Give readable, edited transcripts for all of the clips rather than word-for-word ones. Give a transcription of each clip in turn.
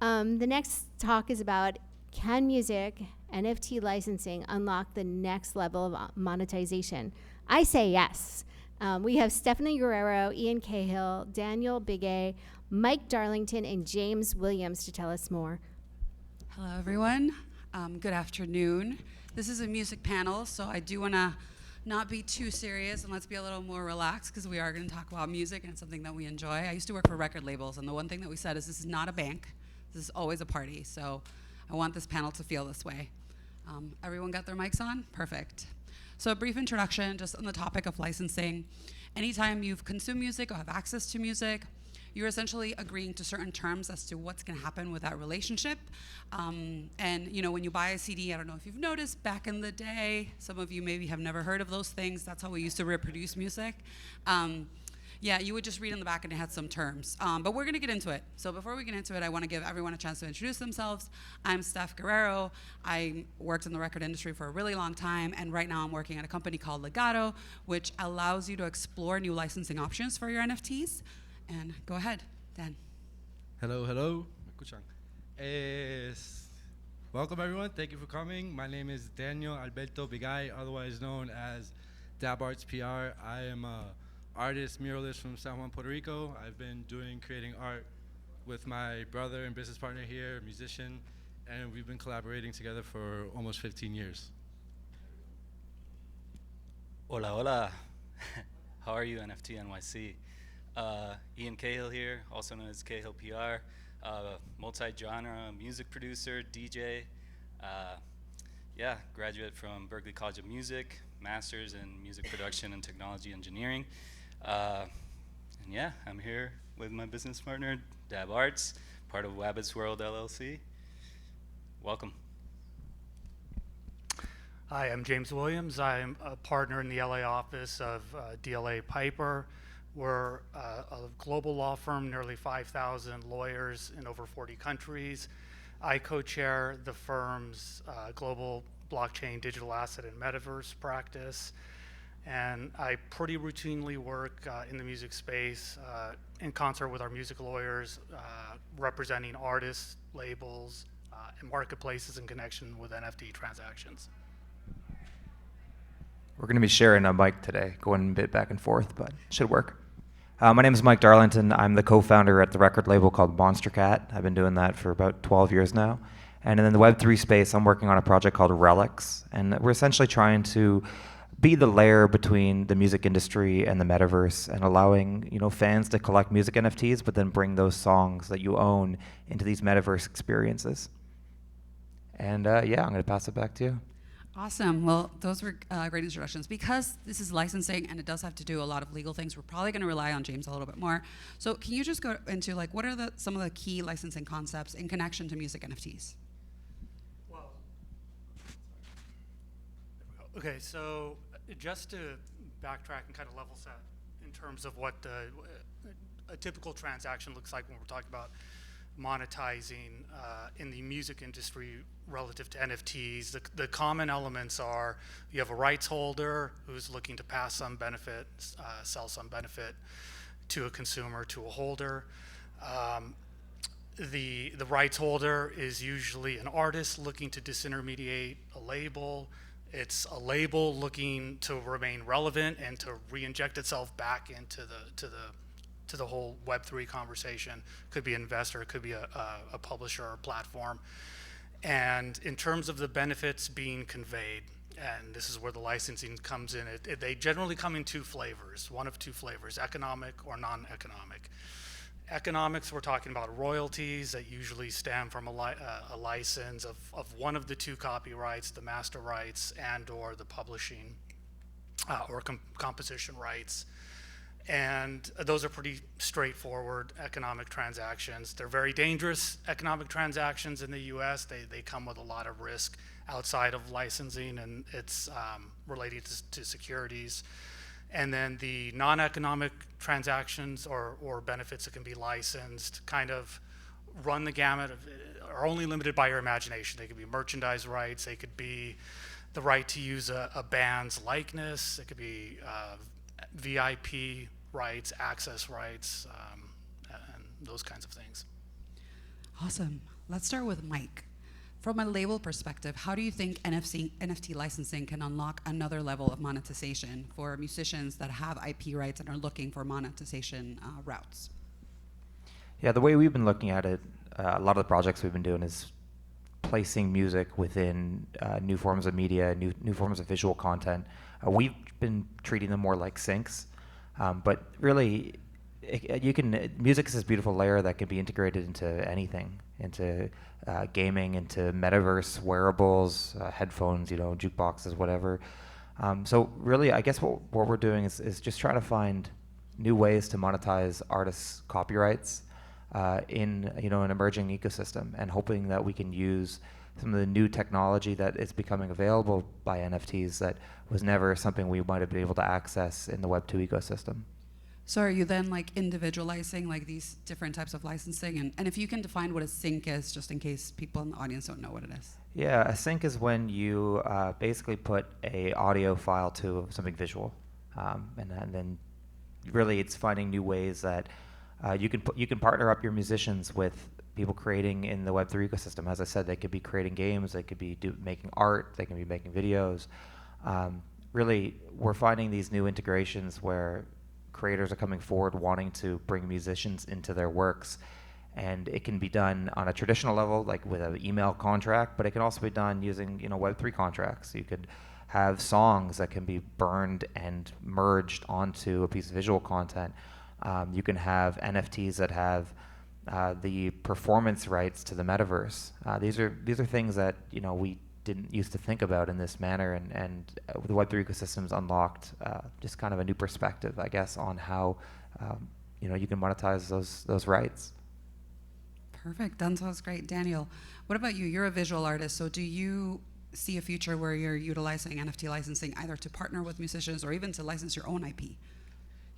The next talk is about, can music NFT licensing unlock the next level of monetization? I say yes. We have Stephanie Guerrero, Ian Cahill, Daniel Bigay, Mike Darlington, and James Williams to tell us more. Hello, everyone. Good afternoon. This is a music panel, so I do want to not be too serious and let's be a little more relaxed because we are going to talk about music and it's something that we enjoy. I used to work for record labels, and the one thing that we said is this is not a bank. This is always a party, so I want this panel to feel this way. Everyone got their mics on? Perfect. So a brief introduction just on the topic of licensing. Anytime you've consumed music or have access to music, you're essentially agreeing to certain terms as to what's going to happen with that relationship. And when you buy a CD, I don't know if you've noticed, back in the day, some of you maybe have never heard of those things. That's how we used to reproduce music. You would just read on the back and it had some terms. But we're going to get into it. So before we get into it, I want to give everyone a chance to introduce themselves. I'm Steph Guerrero. I worked in the record industry for a really long time, and right now I'm working at a company called Guerrero, which allows you to explore new licensing options for your NFTs. And go ahead, Dan. Hello. ¿Me escuchan? Welcome, everyone. Thank you for coming. My name is Daniel Alberto Bigay, otherwise known as Dab Arts PR. I am an artist, muralist from San Juan, Puerto Rico. I've been creating art with my brother and business partner here, musician, and we've been collaborating together for almost 15 years. Hola. How are you, NFT.NYC? Ian Cahill here, also known as Cahill PR, multi-genre music producer, DJ. Graduate from Berklee College of Music, master's in music production and technology engineering. I'm here with my business partner, Dab Arts, part of Wabbits World LLC. Welcome. Hi, I'm James Williams. I'm a partner in the LA office of DLA Piper. We're a global law firm, nearly 5,000 lawyers in over 40 countries. I co-chair the firm's global blockchain, digital asset, and metaverse practice. And I pretty routinely work in the music space in concert with our music lawyers, representing artists, labels, and marketplaces in connection with NFT transactions. We're going to be sharing a mic today, going a bit back and forth, but it should work. My name is Mike Darlington. I'm the co-founder at the record label called Monster Cat. I've been doing that for about 12 years now. And in the Web3 space, I'm working on a project called Relics. And we're essentially trying to be the layer between the music industry and the metaverse, and allowing fans to collect music NFTs, but then bring those songs that you own into these metaverse experiences. And I'm going to pass it back to you. Awesome. Well, those were great introductions. Because this is licensing and it does have to do a lot of legal things, we're probably going to rely on James a little bit more. So can you just go into what are some of the key licensing concepts in connection to music NFTs? Well, okay, so just to backtrack and kind of level set in terms of what a typical transaction looks like when we're talking about monetizing in the music industry relative to NFTs, the common elements are you have a rights holder who's looking to pass some benefit, sell some benefit to a consumer, to a holder. The rights holder is usually an artist looking to disintermediate a label. It's a label looking to remain relevant and to re-inject itself back into the whole Web3 conversation. Could be an investor, it could be a publisher or platform. And in terms of the benefits being conveyed, and this is where the licensing comes in, they generally come in two flavors, one of two flavors, economic or non-economic. Economics, we're talking about royalties that usually stem from a license of one of the two copyrights, the master rights and or the publishing or composition rights. And those are pretty straightforward economic transactions. They're very dangerous economic transactions in the US. They come with a lot of risk outside of licensing, and it's related to securities. And then the non-economic transactions or benefits that can be licensed kind of run the gamut are only limited by your imagination. They could be merchandise rights, they could be the right to use a band's likeness, it could be VIP rights, access rights, and those kinds of things. Awesome. Let's start with Mike. From a label perspective, how do you think NFT licensing can unlock another level of monetization for musicians that have IP rights and are looking for monetization routes? Yeah, the way we've been looking at it, a lot of the projects we've been doing is placing music within new forms of media, new forms of visual content. We've been treating them more like syncs, but really, music is this beautiful layer that can be integrated into anything, into gaming, into metaverse wearables, headphones, jukeboxes, whatever. So really, I guess what we're doing is just trying to find new ways to monetize artists' copyrights in an emerging ecosystem, and hoping that we can use some of the new technology that is becoming available by NFTs that was never something we might have been able to access in the Web2 ecosystem. So are you then like individualizing like these different types of licensing? And if you can define what a sync is, just in case people in the audience don't know what it is. Yeah, a sync is when you basically put a audio file to something visual, and then really it's finding new ways that you can partner up your musicians with people creating in the Web3 ecosystem. As I said, they could be creating games, they could be making art, they can be making videos. Really, we're finding these new integrations where creators are coming forward wanting to bring musicians into their works, and it can be done on a traditional level, like with an email contract, but it can also be done using Web3 contracts. You could have songs that can be burned and merged onto a piece of visual content. You can have NFTs that have the performance rights to the metaverse. These are things that we didn't used to think about in this manner, and the Web3 ecosystem's unlocked just kind of a new perspective, I guess, on how you can monetize those rights. Perfect. That sounds great. Daniel, what about you? You're a visual artist, so do you see a future where you're utilizing NFT licensing either to partner with musicians or even to license your own IP?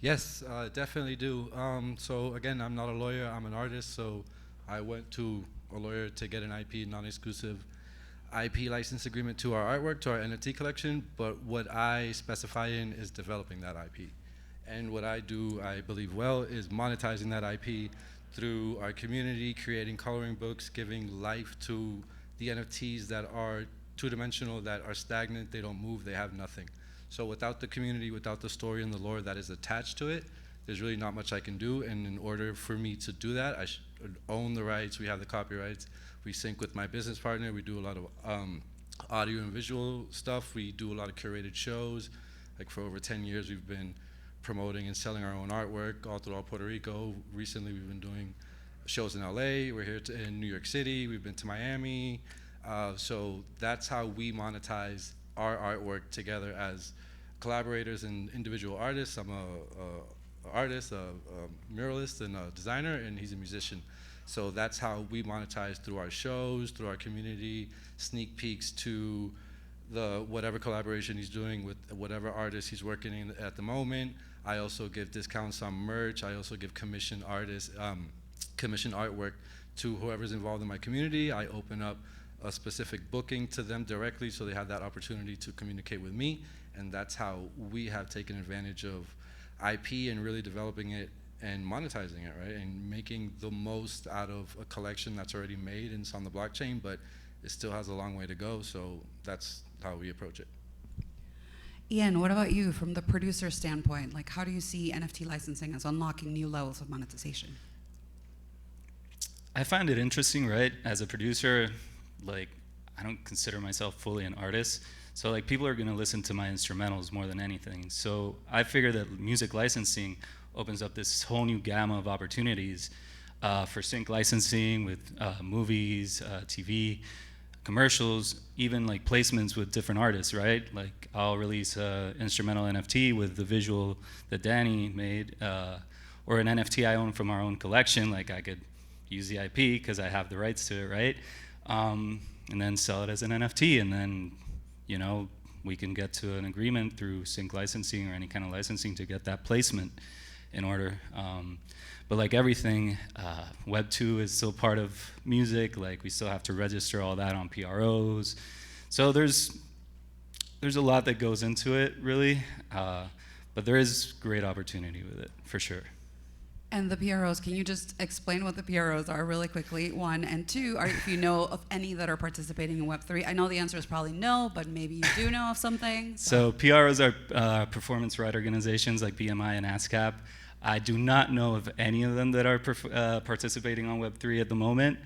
Yes, definitely do. So again, I'm not a lawyer, I'm an artist, so I went to a lawyer to get an IP, non-exclusive IP license agreement to our artwork, to our NFT collection, but what I specify in is developing that IP. And what I do, I believe well, is monetizing that IP through our community, creating coloring books, giving life to the NFTs that are two-dimensional, that are stagnant, they don't move, they have nothing. So without the community, without the story and the lore that is attached to it, there's really not much I can do. And in order for me to do that, I should own the rights. We have the copyrights. We sync with my business partner. We do a lot of audio and visual stuff. We do a lot of curated shows. Like for over 10 years, we've been promoting and selling our own artwork all throughout Puerto Rico. Recently, we've been doing shows in LA. We're here in New York City. We've been to Miami. So that's how we monetize our artwork together as collaborators and individual artists. I'm a artist, a muralist, and a designer, and he's a musician. So that's how we monetize, through our shows, through our community, sneak peeks to the whatever collaboration he's doing with whatever artist he's working in at the moment. I also give discounts on merch. I also give commission artists, commission artwork to whoever's involved in my community. I open up a specific booking to them directly, so they have that opportunity to communicate with me. And that's how we have taken advantage of IP and really developing it and monetizing it, right? And making the most out of a collection that's already made and it's on the blockchain, but it still has a long way to go. So that's how we approach it. Ian, what about you from the producer standpoint? Like, how do you see NFT licensing as unlocking new levels of monetization? I find it interesting, right? As a producer, like, I don't consider myself fully an artist. So like, people are gonna listen to my instrumentals more than anything. So I figure that music licensing opens up this whole new gamma of opportunities for sync licensing with movies, TV, commercials, even like placements with different artists, right? Like, I'll release an instrumental NFT with the visual that Danny made, or an NFT I own from our own collection. Like, I could use the IP because I have the rights to it, right? And then sell it as an NFT, and then, you know, we can get to an agreement through sync licensing or any kind of licensing to get that placement in order. But like everything, Web 2 is still part of music. Like, we still have to register all that on PROs. So there's a lot that goes into it, really. But there is great opportunity with it, for sure. And the PROs, can you just explain what the PROs are really quickly, one? And two, if you know of any that are participating in Web3? I know the answer is probably no, but maybe you do know of something. So PROs are performance right organizations like BMI and ASCAP. I do not know of any of them that are participating on Web3 at the moment,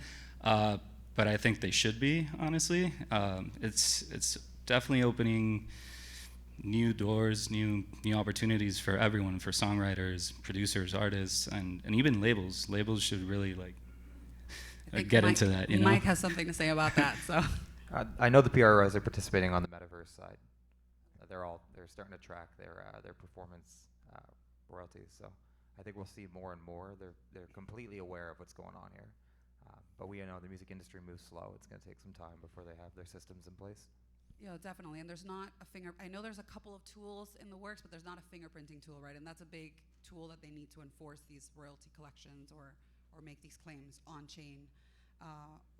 but I think they should be, honestly. It's definitely opening new doors, new opportunities for everyone, for songwriters, producers, artists, and even labels. Labels should really get into that. You know? Mike has something to say about that. So I know the PROs are participating on the metaverse side. They're starting to track their performance royalties. So I think we'll see more and more. They're completely aware of what's going on here. But we know the music industry moves slow. It's going to take some time before they have their systems in place. yeah, definitely. And there's not a I know there's a couple of tools in the works, but there's not a fingerprinting tool, right? And that's a big tool that they need to enforce these royalty collections or make these claims on chain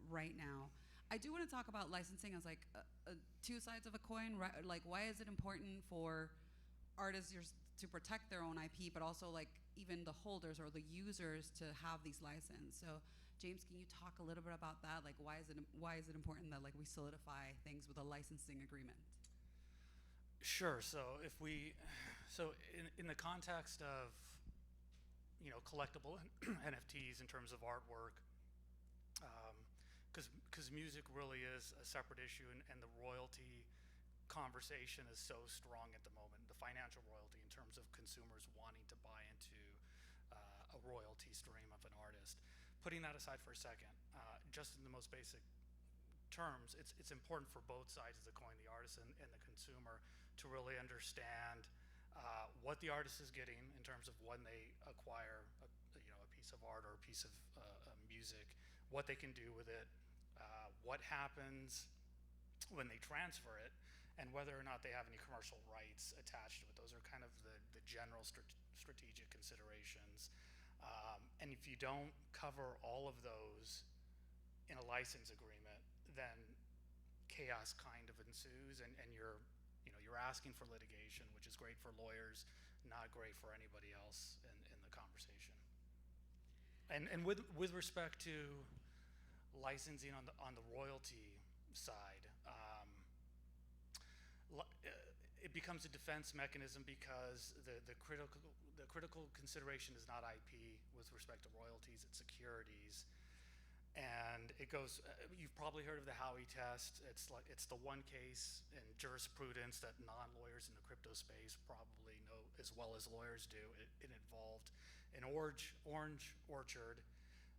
right now. I do want to talk about licensing as like two sides of a coin, right? Like, why is it important for artists to protect their own IP, but also like even the holders or the users to have these licenses? So James, can you talk a little bit about that? Like, why is it important that like we solidify things with a licensing agreement? Sure. So in the context of collectible NFTs in terms of artwork, because music really is a separate issue, and the royalty conversation is so strong at the moment. The financial royalty in terms of consumers wanting to buy into a royalty stream of an artist. Putting that aside for a second, just in the most basic terms, it's important for both sides of the coin, the artist and the consumer, to really understand what the artist is getting in terms of when they acquire a piece of art or a piece of music, what they can do with it, what happens when they transfer it, and whether or not they have any commercial rights attached to it. Those are kind of the general strategic considerations. And if you don't cover all of those in a license agreement, then chaos kind of ensues, and you're asking for litigation, which is great for lawyers, not great for anybody else in the conversation. And with respect to licensing on the royalty side, it becomes a defense mechanism because the critical consideration is not IP with respect to royalties, it's securities. And it goes, you've probably heard of the Howey test. It's the one case in jurisprudence that non-lawyers in the crypto space probably know as well as lawyers do. It involved an orange orchard,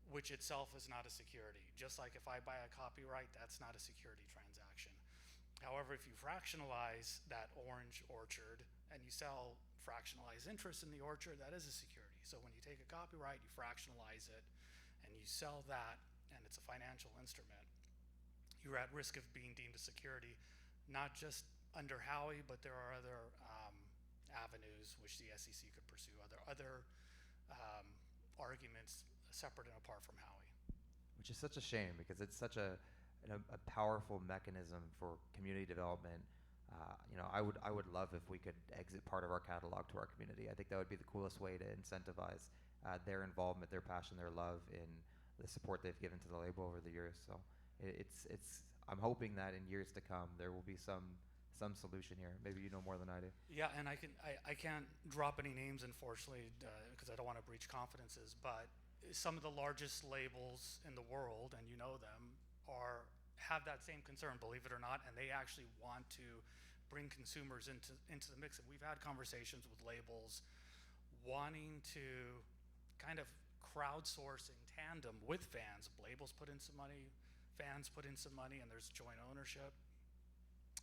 which itself is not a security. Just like if I buy a copyright, that's not a security transaction. However, if you fractionalize that orange orchard and you sell fractionalized interest in the orchard, that is a security. So when you take a copyright, you fractionalize it, and you sell that, and it's a financial instrument, you're at risk of being deemed a security, not just under Howey, but there are other avenues which the SEC could pursue, other arguments separate and apart from Howey. Which is such a shame, because it's such a powerful mechanism for community development. I would love if we could exit part of our catalog to our community. I think that would be the coolest way to incentivize their involvement, their passion, their love in the support they've given to the label over the years. So I'm hoping that in years to come there will be some solution here. Maybe you know more than I do. Yeah, and I can't drop any names, unfortunately, because I don't want to breach confidences, but some of the largest labels in the world, and you know them, have that same concern, believe it or not, and they actually want to bring consumers into the mix. And we've had conversations with labels wanting to kind of crowdsource in tandem with fans. Labels put in some money, fans put in some money, and there's joint ownership.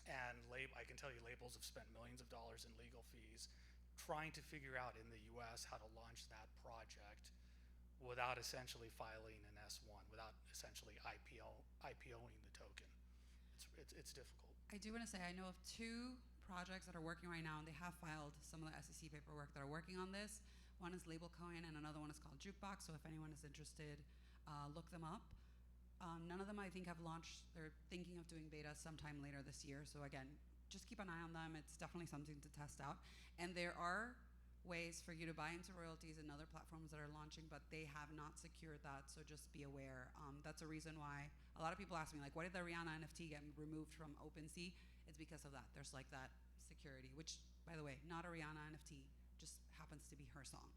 And I can tell you labels have spent millions of dollars in legal fees trying to figure out in the US how to launch that project without essentially filing an S1, without essentially IPOing the token. It's difficult. I do want to say I know of two projects that are working right now, and they have filed some of the SEC paperwork that are working on this. One is Label Coin, and another one is called Jukebox. So if anyone is interested, look them up. None of them, I think, have launched. They're thinking of doing beta sometime later this year. So again, just keep an eye on them. It's definitely something to test out. And there are ways for you to buy into royalties and other platforms that are launching, but they have not secured that, so just be aware. That's a reason why a lot of people ask me, like, why did the Rihanna NFT get removed from OpenSea? It's because of that. There's like that security, which, by the way, not a Rihanna NFT, just happens to be her song.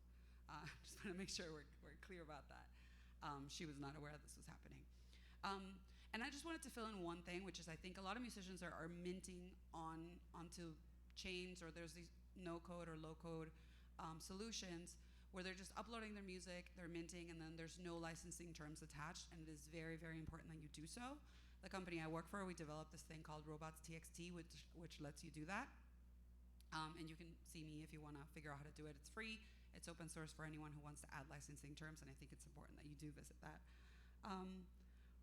Just want to make sure we're clear about that. She was not aware that this was happening. And I just wanted to fill in one thing, which is I think a lot of musicians are minting onto chains, or there's these no-code or low-code solutions where they're just uploading their music, they're minting, and then there's no licensing terms attached, and it is very, very important that you do so. The company I work for, we developed this thing called Robots.txt, which lets you do that. And you can see me if you want to figure out how to do it. It's free. It's open source for anyone who wants to add licensing terms, and I think it's important that you do visit that.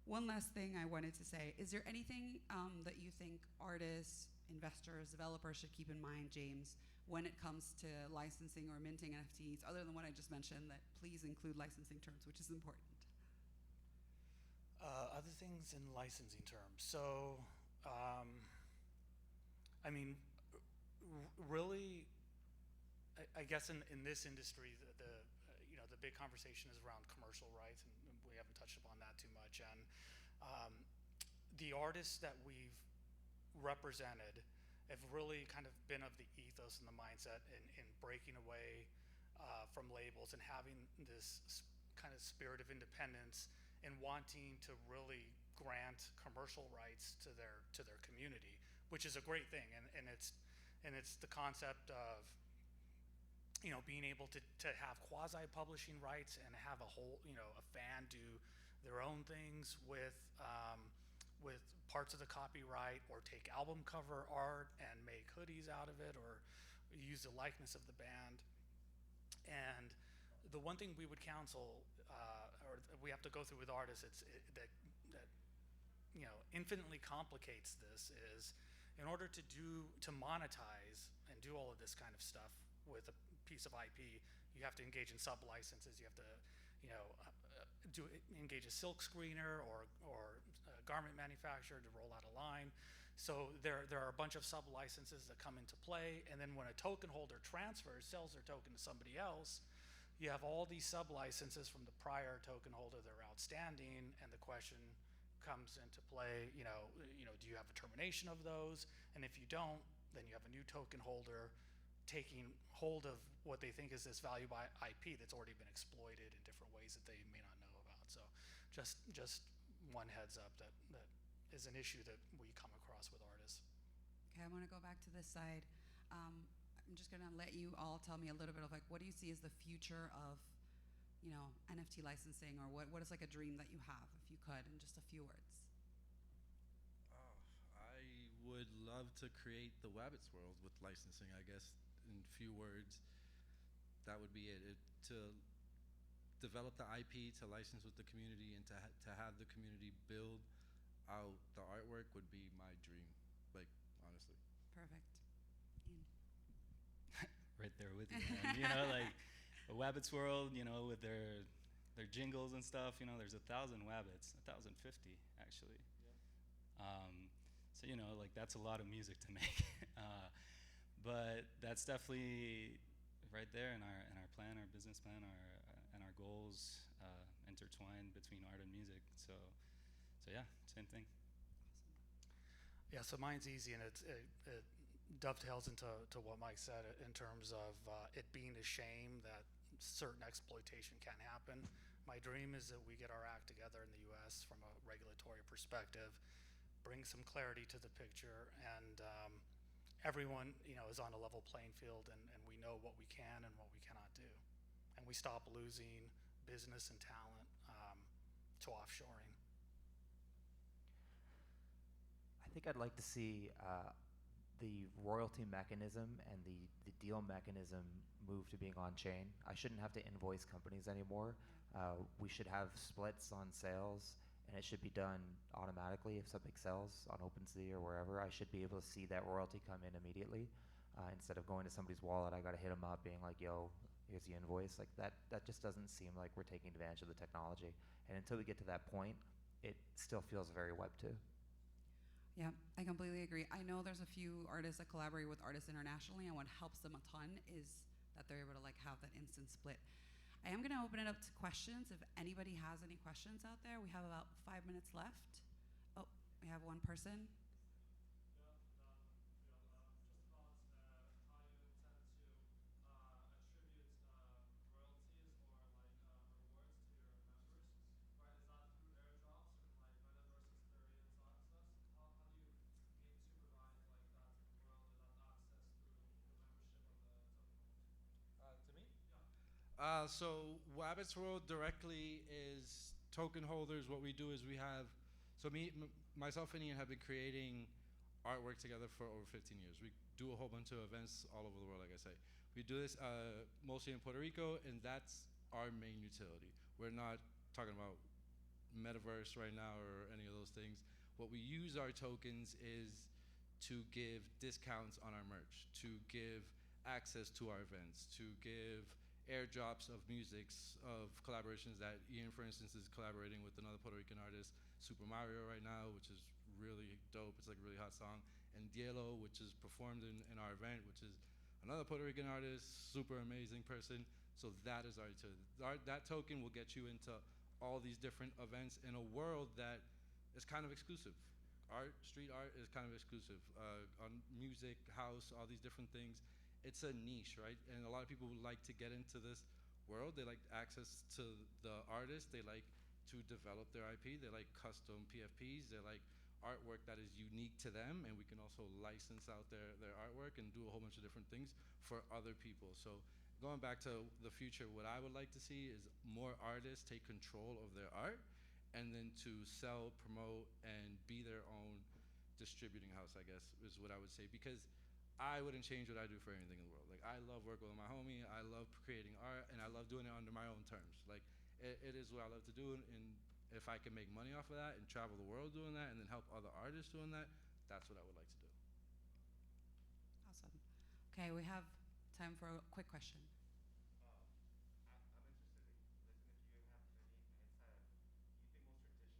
One last thing I wanted to say, is there anything that you think artists, investors, developers should keep in mind, James, when it comes to licensing or minting NFTs, other than what I just mentioned, that please include licensing terms, which is important? Other things in licensing terms. So, I mean, really, I guess in this industry, the big conversation is around commercial rights, and we haven't touched upon that too much. And the artists that we've represented have really kind of been of the ethos and the mindset in breaking away from labels and having this kind of spirit of independence and wanting to really grant commercial rights to their community, which is a great thing. And it's the concept of, being able to have quasi-publishing rights and have a whole, a fan do their own things with parts of the copyright, or take album cover art and make hoodies out of it, or use the likeness of the band. And the one thing we would counsel, or we have to go through with artists, that infinitely complicates this, is in order to monetize and do all of this kind of stuff with a piece of IP, you have to engage in sub-licenses. You have to, engage a silk screener or a garment manufacturer to roll out a line. So there are a bunch of sub-licenses that come into play, and then when a token holder sells their token to somebody else, you have all these sub-licenses from the prior token holder that are outstanding, and the question comes into play, do you have a termination of those? And if you don't, then you have a new token holder taking hold of what they think is this valuable IP that's already been exploited in different ways that they may not know about. So just one heads up that is an issue that we come across with artists. Okay, I want to go back to this side. I'm just going to let you all tell me a little bit of what do you see as the future of, NFT licensing, or what is like a dream that you have, if you could, in just a few words? I would love to create the Javits world with licensing, I guess, in few words. That would be it. To develop the IP, to license with the community, and to have the community build out the artwork would be my dream, honestly. Perfect. Ian. Right there with you, man. A Javits world, with their jingles and stuff, there's 1,000 Javits, 1,050 actually. Yeah. So that's a lot of music to make. But that's definitely right there in our plan, our business plan, and our goals intertwined between art and music. So yeah, same thing. Yeah, so mine's easy, and it dovetails into what Mike said in terms of it being a shame that certain exploitation can happen. My dream is that we get our act together in the U.S. from a regulatory perspective, bring some clarity to the picture, and everyone is on a level playing field, and we know what we can and what we cannot do, and we stop losing business and talent to offshoring. I think I'd like to see the royalty mechanism and the deal mechanism move to being on-chain. I shouldn't have to invoice companies anymore. We should have splits on sales, and it should be done automatically. If something sells on OpenSea or wherever, I should be able to see that royalty come in immediately. Instead of going to somebody's wallet, I got to hit them up being like, yo, here's the invoice. That just doesn't seem like we're taking advantage of the technology. And until we get to that point, it still feels very Web 2. Yeah, I completely agree. I know there's a few artists that collaborate with artists internationally, and what helps them a ton is that they're able to like have that instant split. I am going to open it up to questions. If anybody has any questions out there, we have about 5 minutes left. Oh, we have one person. Just about how you intend to attribute royalties or like rewards to your members, right? Is that through airdrops and like metaverse experience access? How do you aim to provide like that royalty, that access through the membership of the token? To me? Yeah. So Wabbit's World directly is token holders. What we do is we have, so myself and Ian have been creating artwork together for over 15 years. We do a whole bunch of events all over the world, like I say. We do this mostly in Puerto Rico, and that's our main utility. We're not talking about metaverse right now or any of those things. What we use our tokens is to give discounts on our merch, to give access to our events, to give airdrops of musics, of collaborations that Ian, for instance, is collaborating with another Puerto Rican artist, Super Mario right now, which is really dope. It's like a really hot song. And Dielo, which is performed in our event, which is another Puerto Rican artist, super amazing person. So that is our utility. That token will get you into all these different events in a world that is kind of exclusive. Street art is kind of exclusive. On music, house, all these different things. It's a niche, right? And a lot of people would like to get into this world. They like access to the artist. They like to develop their IP. They like custom PFPs. They like artwork that is unique to them, and we can also license out their artwork and do a whole bunch of different things for other people. So going back to the future, what I would like to see is more artists take control of their art, and then to sell, promote, and be their own distributing house, I guess, is what I would say. Because I wouldn't change what I do for anything in the world. Like, I love working with my homie, I love creating art, and I love doing it under my own terms. Like, it is what I love to do, and if I can make money off of that and travel the world doing that and then help other artists doing that, that's what I would like to do. Awesome. Okay, we have time for a quick question. I'm interested in listening if you have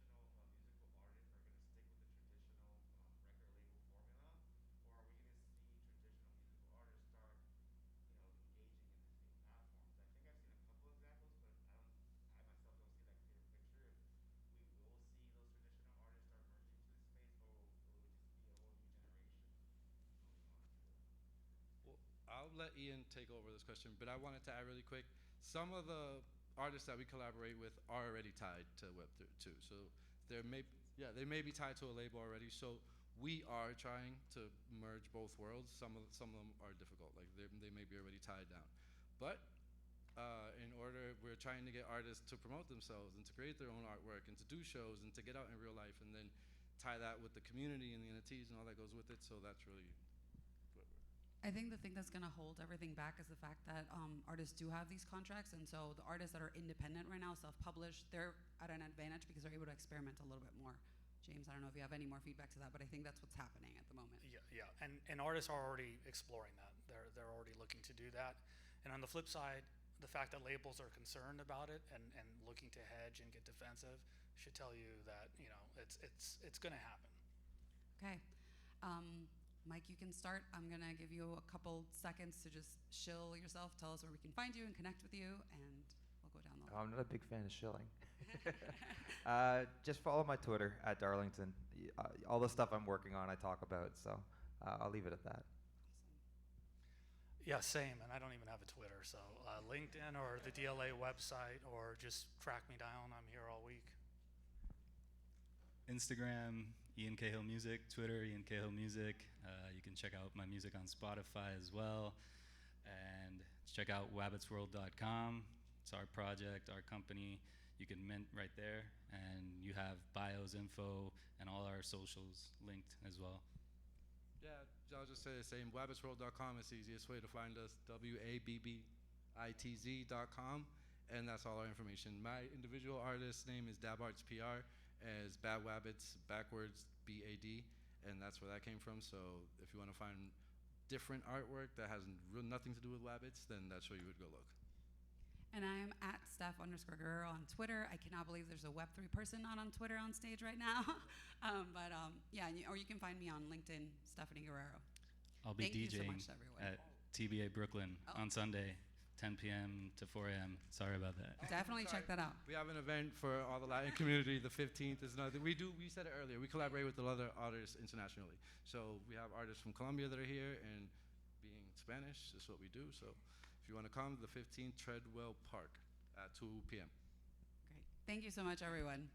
any insight on, do you think most traditional musical artists are going to stick with the traditional record label formula, or are we going to see traditional musical artists start, engaging in these new platforms? I think I've seen a couple examples, but I myself don't see that clear picture. If we will see those traditional artists start merging into this space, or will it just be a whole new generation moving on to it? Well, I'll let Ian take over this question, but I wanted to add really quick. Some of the artists that we collaborate with are already tied to Web2, so they may be tied to a label already. So we are trying to merge both worlds. Some of them are difficult, like they may be already tied down. But we're trying to get artists to promote themselves and to create their own artwork and to do shows and to get out in real life and then tie that with the community and the NFTs and all that goes with it. So that's really what I think the thing that's going to hold everything back is the fact that artists do have these contracts, and so the artists that are independent right now, self-published, they're at an advantage because they're able to experiment a little bit more. James, I don't know if you have any more feedback to that, but I think that's what's happening at the moment. Yeah, and artists are already exploring that. They're already looking to do that. And on the flip side, the fact that labels are concerned about it and looking to hedge and get defensive should tell you that it's going to happen. Okay. Mike, you can start. I'm going to give you a couple seconds to just shill yourself, tell us where we can find you and connect with you, and we'll go down the line. I'm not a big fan of shilling. Just follow my Twitter at Darlington. All the stuff I'm working on, I talk about, so I'll leave it at that. Awesome. Yeah, same, and I don't even have a Twitter, so LinkedIn or the DLA website, or just track me down. I'm here all week. Instagram, Ian Cahill Music. Twitter, Ian Cahill Music. You can check out my music on Spotify as well. And check out wabbitsworld.com. It's our project, our company. You can mint right there. And you have bios, info, and all our socials linked as well. Yeah, I'll just say the same. Wabbitsworld.com is the easiest way to find us. WABBITZ.com. And that's all our information. My individual artist name is DabArtsPR, as Bad Wabbits, backwards, BAD, and that's where that came from. So if you want to find different artwork that has nothing to do with Wabbits, then that's where you would go look. And I am at Steph_Guerrero on Twitter. I cannot believe there's a Web3 person not on Twitter on stage right now. Yeah, or you can find me on LinkedIn, Stephanie Guerrero. I'll be Thank you DJing so much, everyone. at TBA Brooklyn Oh. on Sunday, 10 p.m. to 4 a.m. Sorry about that. Definitely Sorry. check that out. We have an event for all the Latin community. The 15th is another. We said it earlier. We collaborate with a lot of artists internationally. So we have artists from Colombia that are here, and being Spanish is what we do. So if you want to come, the 15th, Treadwell Park at 2 p.m. Great. Thank you so much, everyone.